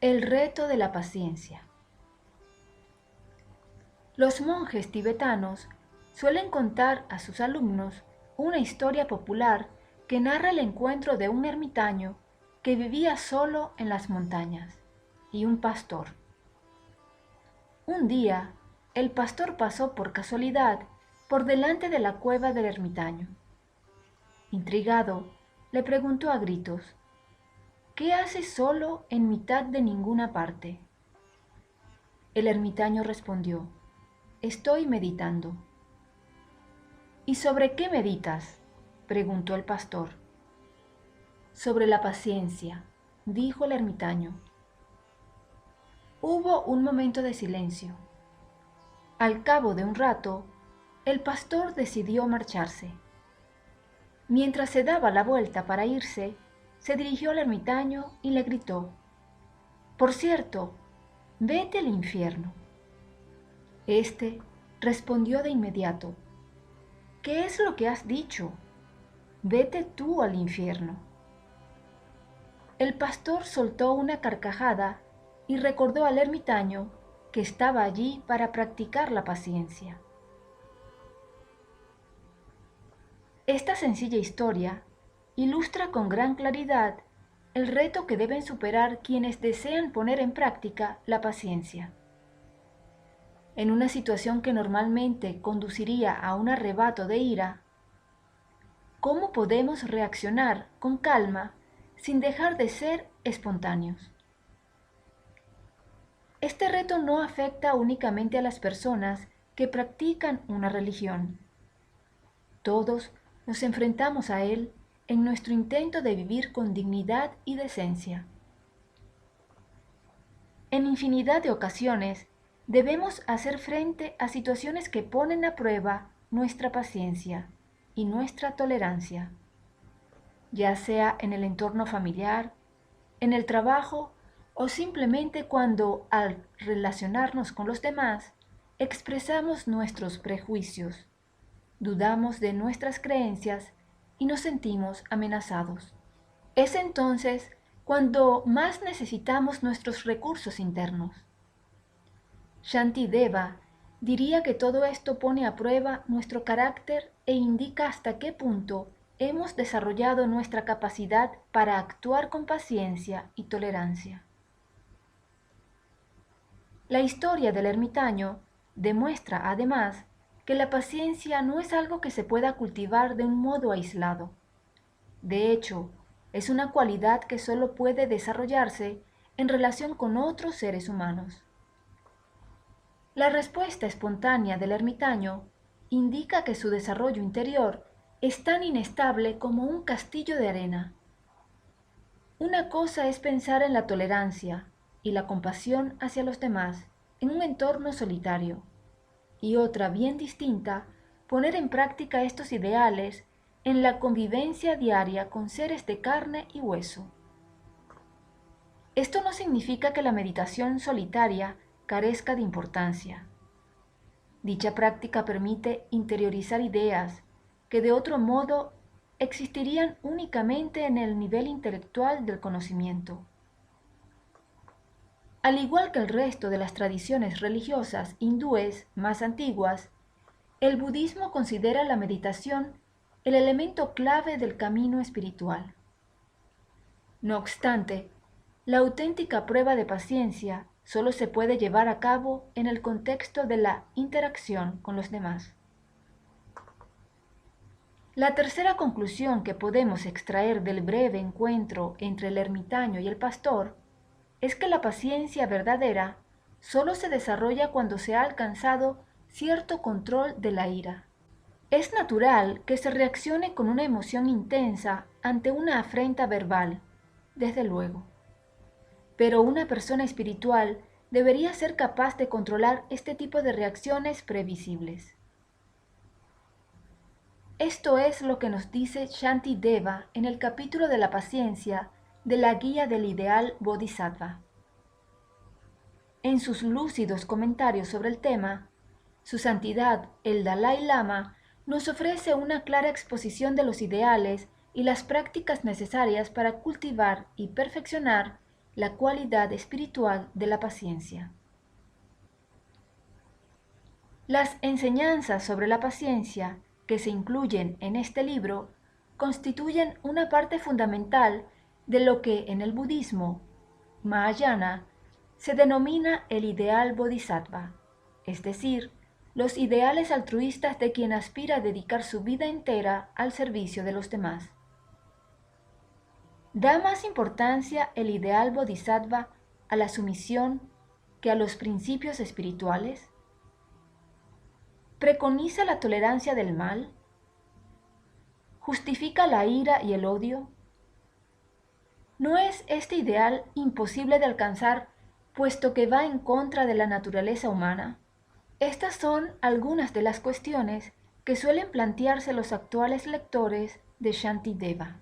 El reto de la paciencia. Los monjes tibetanos suelen contar a sus alumnos una historia popular que narra el encuentro de un ermitaño que vivía solo en las montañas y un pastor. Un día, el pastor pasó por casualidad por delante de la cueva del ermitaño. Intrigado, le preguntó a gritos: ¿qué haces solo en mitad de ninguna parte? El ermitaño respondió: estoy meditando. ¿Y sobre qué meditas?, preguntó el pastor. Sobre la paciencia, dijo el ermitaño. Hubo un momento de silencio. Al cabo de un rato, el pastor decidió marcharse. Mientras se daba la vuelta para irse, se dirigió al ermitaño y le gritó: por cierto, vete al infierno. Este respondió de inmediato: ¿qué es lo que has dicho? Vete tú al infierno. El pastor soltó una carcajada y recordó al ermitaño que estaba allí para practicar la paciencia. Esta sencilla historia ilustra con gran claridad el reto que deben superar quienes desean poner en práctica la paciencia. En una situación que normalmente conduciría a un arrebato de ira, ¿cómo podemos reaccionar con calma sin dejar de ser espontáneos? Este reto no afecta únicamente a las personas que practican una religión. Todos nos enfrentamos a él en nuestro intento de vivir con dignidad y decencia. En infinidad de ocasiones debemos hacer frente a situaciones que ponen a prueba nuestra paciencia y nuestra tolerancia, ya sea en el entorno familiar, en el trabajo o simplemente cuando, al relacionarnos con los demás, expresamos nuestros prejuicios, dudamos de nuestras creencias y nos sentimos amenazados. Es entonces cuando más necesitamos nuestros recursos internos. Shantideva diría que todo esto pone a prueba nuestro carácter e indica hasta qué punto hemos desarrollado nuestra capacidad para actuar con paciencia y tolerancia. La historia del ermitaño demuestra además que la paciencia no es algo que se pueda cultivar de un modo aislado. De hecho, es una cualidad que solo puede desarrollarse en relación con otros seres humanos. La respuesta espontánea del ermitaño indica que su desarrollo interior es tan inestable como un castillo de arena. Una cosa es pensar en la tolerancia y la compasión hacia los demás en un entorno solitario, y otra bien distinta, poner en práctica estos ideales en la convivencia diaria con seres de carne y hueso. Esto no significa que la meditación solitaria carezca de importancia. Dicha práctica permite interiorizar ideas que de otro modo existirían únicamente en el nivel intelectual del conocimiento. Al igual que el resto de las tradiciones religiosas hindúes más antiguas, el budismo considera la meditación el elemento clave del camino espiritual. No obstante, la auténtica prueba de paciencia solo se puede llevar a cabo en el contexto de la interacción con los demás. La tercera conclusión que podemos extraer del breve encuentro entre el ermitaño y el pastor es que la paciencia verdadera solo se desarrolla cuando se ha alcanzado cierto control de la ira. Es natural que se reaccione con una emoción intensa ante una afrenta verbal, desde luego. Pero una persona espiritual debería ser capaz de controlar este tipo de reacciones previsibles. Esto es lo que nos dice Shantideva en el capítulo de la paciencia de la Guía del Ideal Bodhisattva. En sus lúcidos comentarios sobre el tema, Su Santidad el Dalai Lama nos ofrece una clara exposición de los ideales y las prácticas necesarias para cultivar y perfeccionar la cualidad espiritual de la paciencia. Las enseñanzas sobre la paciencia que se incluyen en este libro constituyen una parte fundamental de lo que en el budismo Mahayana se denomina el ideal bodhisattva, es decir, los ideales altruistas de quien aspira a dedicar su vida entera al servicio de los demás. ¿Da más importancia el ideal bodhisattva a la sumisión que a los principios espirituales? ¿Preconiza la tolerancia del mal? ¿Justifica la ira y el odio? ¿No es este ideal imposible de alcanzar, puesto que va en contra de la naturaleza humana? Estas son algunas de las cuestiones que suelen plantearse los actuales lectores de Shantideva.